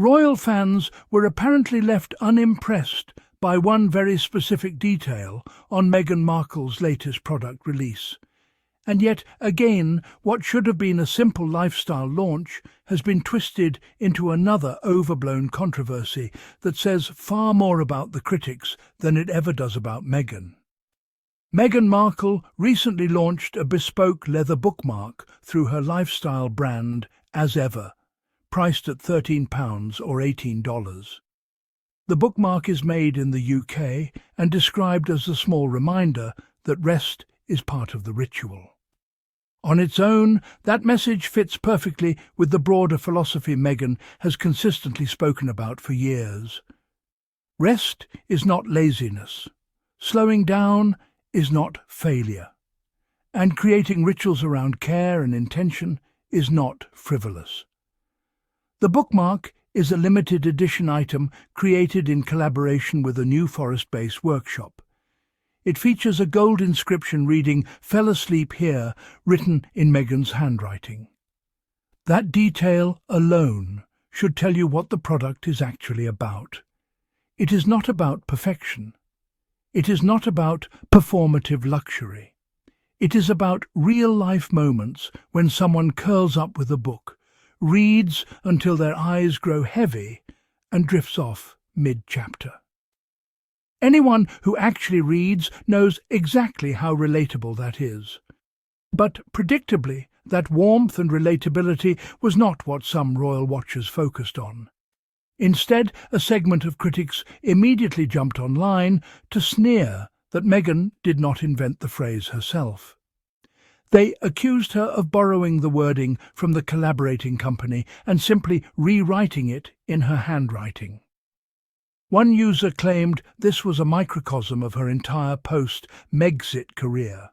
Royal fans were apparently left unimpressed by one very specific detail on Meghan Markle's latest product release. And yet again, what should have been a simple lifestyle launch has been twisted into another overblown controversy that says far more about the critics than it ever does about Meghan. Meghan Markle recently launched a bespoke leather bookmark through her lifestyle brand As Ever, priced at £13 or $18. The bookmark is made in the UK and described as a small reminder that rest is part of the ritual. On its own, that message fits perfectly with the broader philosophy Meghan has consistently spoken about for years. Rest is not laziness. Slowing down is not failure. And creating rituals around care and intention is not frivolous. The bookmark is a limited edition item created in collaboration with a New Forest-based workshop. It features a gold inscription reading "Fell asleep here," written in Meghan's handwriting. That detail alone should tell you what the product is actually about. It is not about perfection. It is not about performative luxury. It is about real-life moments when someone curls up with a book, reads until their eyes grow heavy, and drifts off mid-chapter. Anyone who actually reads knows exactly how relatable that is. But predictably, that warmth and relatability was not what some royal watchers focused on. Instead, a segment of critics immediately jumped online to sneer that Meghan did not invent the phrase herself. They accused her of borrowing the wording from the collaborating company and simply rewriting it in her handwriting. One user claimed this was a microcosm of her entire post-Megxit career.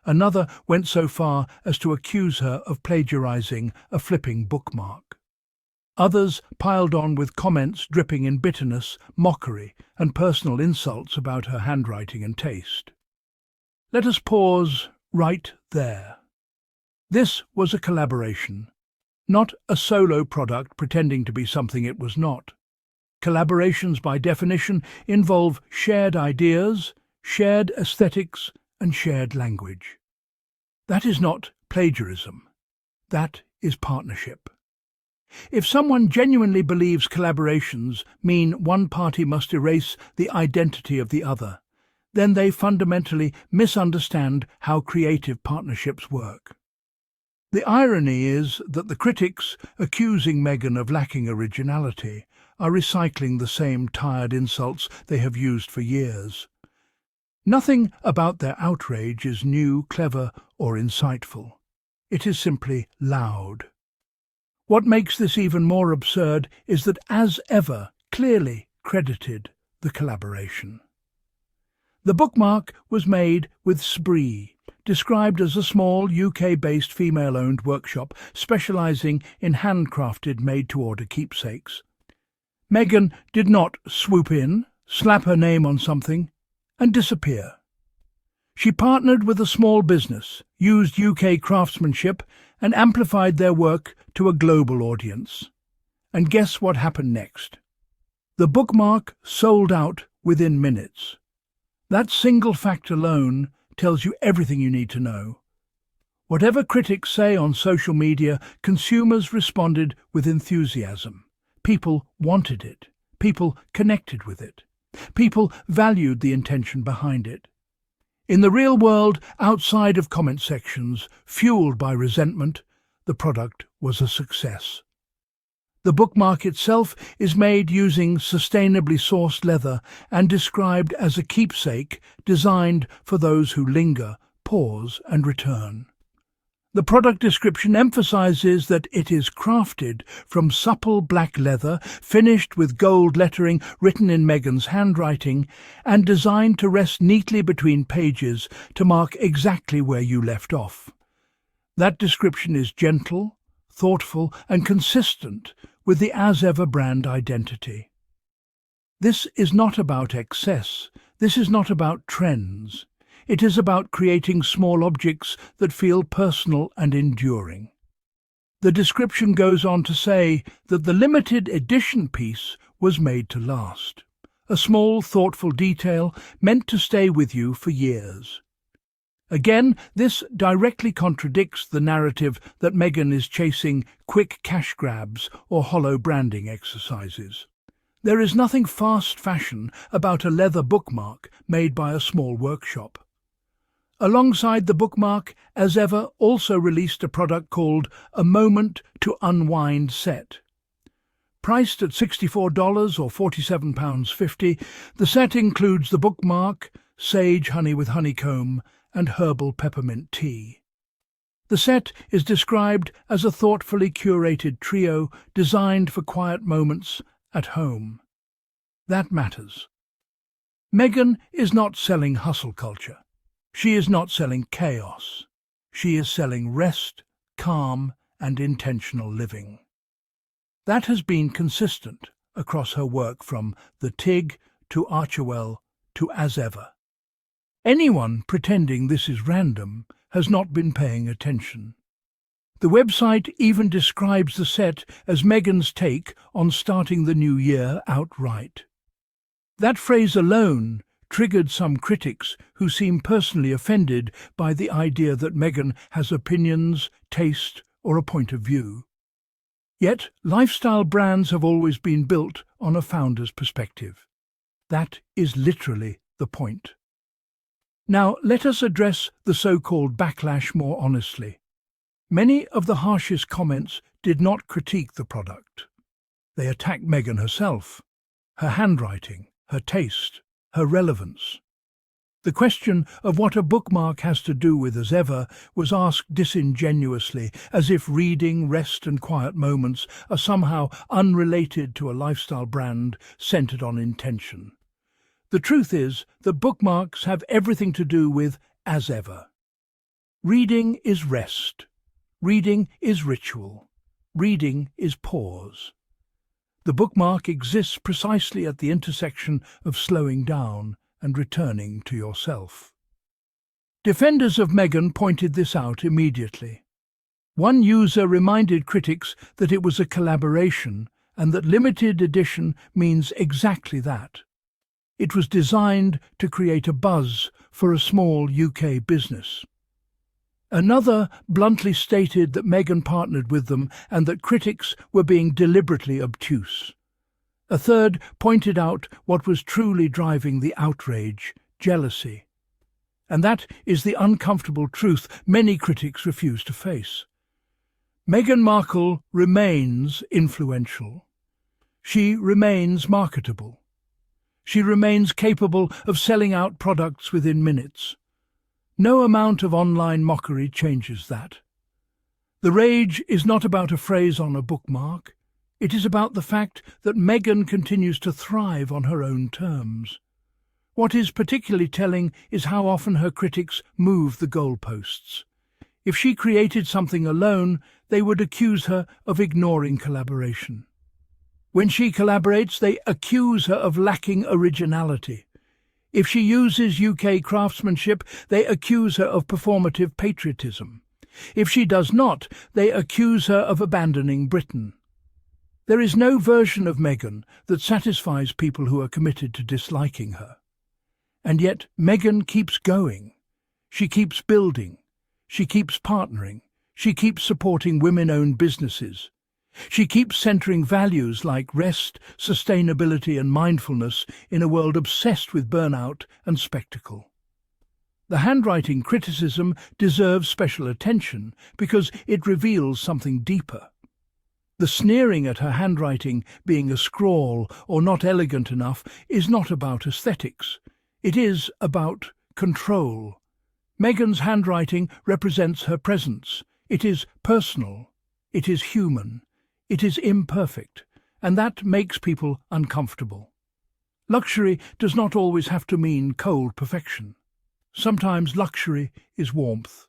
Another went so far as to accuse her of plagiarizing a flipping bookmark. Others piled on with comments dripping in bitterness, mockery, and personal insults about her handwriting and taste. Let us pause right there. This was a collaboration, not a solo product pretending to be something it was not. Collaborations, by definition, involve shared ideas, shared aesthetics, and shared language. That is not plagiarism. That is partnership. If someone genuinely believes collaborations mean one party must erase the identity of the other, then they fundamentally misunderstand how creative partnerships work. The irony is that the critics, accusing Meghan of lacking originality, are recycling the same tired insults they have used for years. Nothing about their outrage is new, clever, or insightful. It is simply loud. What makes this even more absurd is that As Ever clearly credited the collaboration. The bookmark was made with Spree, described as a small UK-based female-owned workshop specialising in handcrafted made-to-order keepsakes. Meghan did not swoop in, slap her name on something, and disappear. She partnered with a small business, used UK craftsmanship, and amplified their work to a global audience. And guess what happened next? The bookmark sold out within minutes. That single fact alone tells you everything you need to know. Whatever critics say on social media, consumers responded with enthusiasm. People wanted it. People connected with it. People valued the intention behind it. In the real world, outside of comment sections, fueled by resentment, the product was a success. The bookmark itself is made using sustainably sourced leather and described as a keepsake designed for those who linger, pause, and return. The product description emphasizes that it is crafted from supple black leather, finished with gold lettering written in Meghan's handwriting, and designed to rest neatly between pages to mark exactly where you left off. That description is gentle, thoughtful, and consistent with the As Ever brand identity. This is not about excess. This is not about trends. It is about creating small objects that feel personal and enduring. The description goes on to say that the limited edition piece was made to last. A small, thoughtful detail meant to stay with you for years. Again, this directly contradicts the narrative that Meghan is chasing quick cash grabs or hollow branding exercises. There is nothing fast fashion about a leather bookmark made by a small workshop. Alongside the Bookmark, As Ever also released a product called a Moment to Unwind set. Priced at $64 or £47.50, the set includes the Bookmark, sage honey with honeycomb, and herbal peppermint tea. The set is described as a thoughtfully curated trio designed for quiet moments at home. That matters. Meghan is not selling hustle culture. She is not selling chaos. She is selling rest, calm, and intentional living. That has been consistent across her work from The Tig to Archewell to As Ever. Anyone pretending this is random has not been paying attention. The website even describes the set as Meghan's take on starting the new year outright. That phrase alone triggered some critics who seem personally offended by the idea that Meghan has opinions, taste, or a point of view. Yet, lifestyle brands have always been built on a founder's perspective. That is literally the point. Now, let us address the so-called backlash more honestly. Many of the harshest comments did not critique the product. They attacked Meghan herself, her handwriting, her taste, her relevance. The question of what a bookmark has to do with As Ever was asked disingenuously, as if reading, rest and quiet moments are somehow unrelated to a lifestyle brand centered on intention. The truth is that bookmarks have everything to do with As Ever. Reading is rest. Reading is ritual. Reading is pause. The bookmark exists precisely at the intersection of slowing down and returning to yourself. Defenders of Meghan pointed this out immediately. One user reminded critics that it was a collaboration and that limited edition means exactly that. It was designed to create a buzz for a small UK business. Another bluntly stated that Meghan partnered with them and that critics were being deliberately obtuse. A third pointed out what was truly driving the outrage: jealousy. And that is the uncomfortable truth many critics refuse to face. Meghan Markle remains influential. She remains marketable. She remains capable of selling out products within minutes. No amount of online mockery changes that. The rage is not about a phrase on a bookmark. It is about the fact that Meghan continues to thrive on her own terms. What is particularly telling is how often her critics move the goalposts. If she created something alone, they would accuse her of ignoring collaboration. When she collaborates, they accuse her of lacking originality. If she uses UK craftsmanship, they accuse her of performative patriotism. If she does not, they accuse her of abandoning Britain. There is no version of Meghan that satisfies people who are committed to disliking her. And yet Meghan keeps going. She keeps building. She keeps partnering. She keeps supporting women-owned businesses. She keeps centering values like rest, sustainability and mindfulness in a world obsessed with burnout and spectacle. The handwriting criticism deserves special attention because it reveals something deeper. The sneering at her handwriting being a scrawl or not elegant enough is not about aesthetics. It is about control. Meghan's handwriting represents her presence. It is personal. It is human. It is imperfect, and that makes people uncomfortable. Luxury does not always have to mean cold perfection. Sometimes luxury is warmth.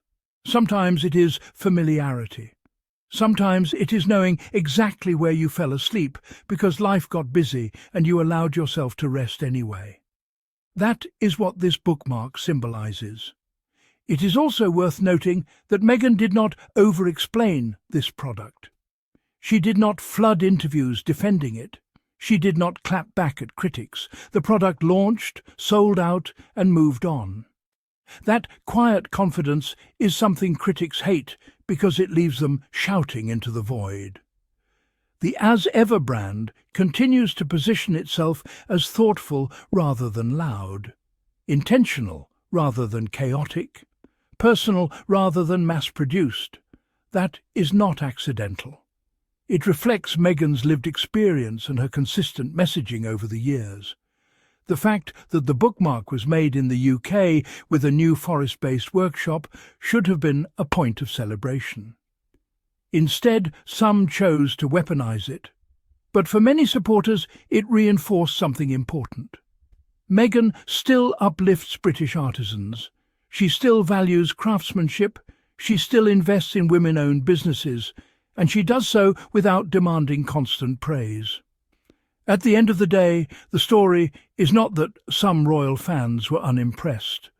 Sometimes it is familiarity. Sometimes it is knowing exactly where you fell asleep because life got busy and you allowed yourself to rest anyway. That is what this bookmark symbolizes. It is also worth noting that Meghan did not over-explain this product. She did not flood interviews defending it. She did not clap back at critics. The product launched, sold out, and moved on. That quiet confidence is something critics hate because it leaves them shouting into the void. The As Ever brand continues to position itself as thoughtful rather than loud, intentional rather than chaotic, personal rather than mass-produced. That is not accidental. It reflects Meghan's lived experience and her consistent messaging over the years. The fact that the Bookmark was made in the UK with a new forest-based workshop should have been a point of celebration. Instead, some chose to weaponize it. But for many supporters, it reinforced something important. Meghan still uplifts British artisans. She still values craftsmanship, she still invests in women-owned businesses, and she does so without demanding constant praise. At the end of the day, the story is not that some royal fans were unimpressed.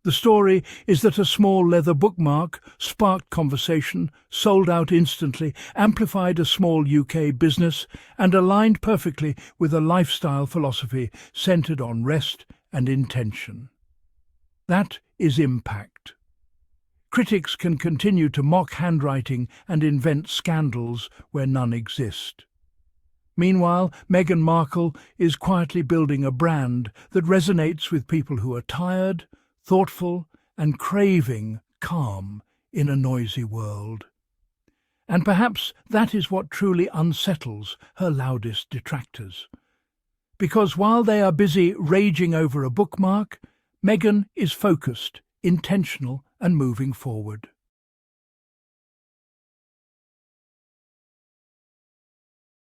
The story is that a small leather bookmark sparked conversation, sold out instantly, amplified a small UK business, and aligned perfectly with a lifestyle philosophy centered on rest and intention. That is impact. Critics can continue to mock handwriting and invent scandals where none exist. Meanwhile, Meghan Markle is quietly building a brand that resonates with people who are tired, thoughtful, and craving calm in a noisy world. And perhaps that is what truly unsettles her loudest detractors. Because while they are busy raging over a bookmark, Meghan is focused, intentional, and moving forward.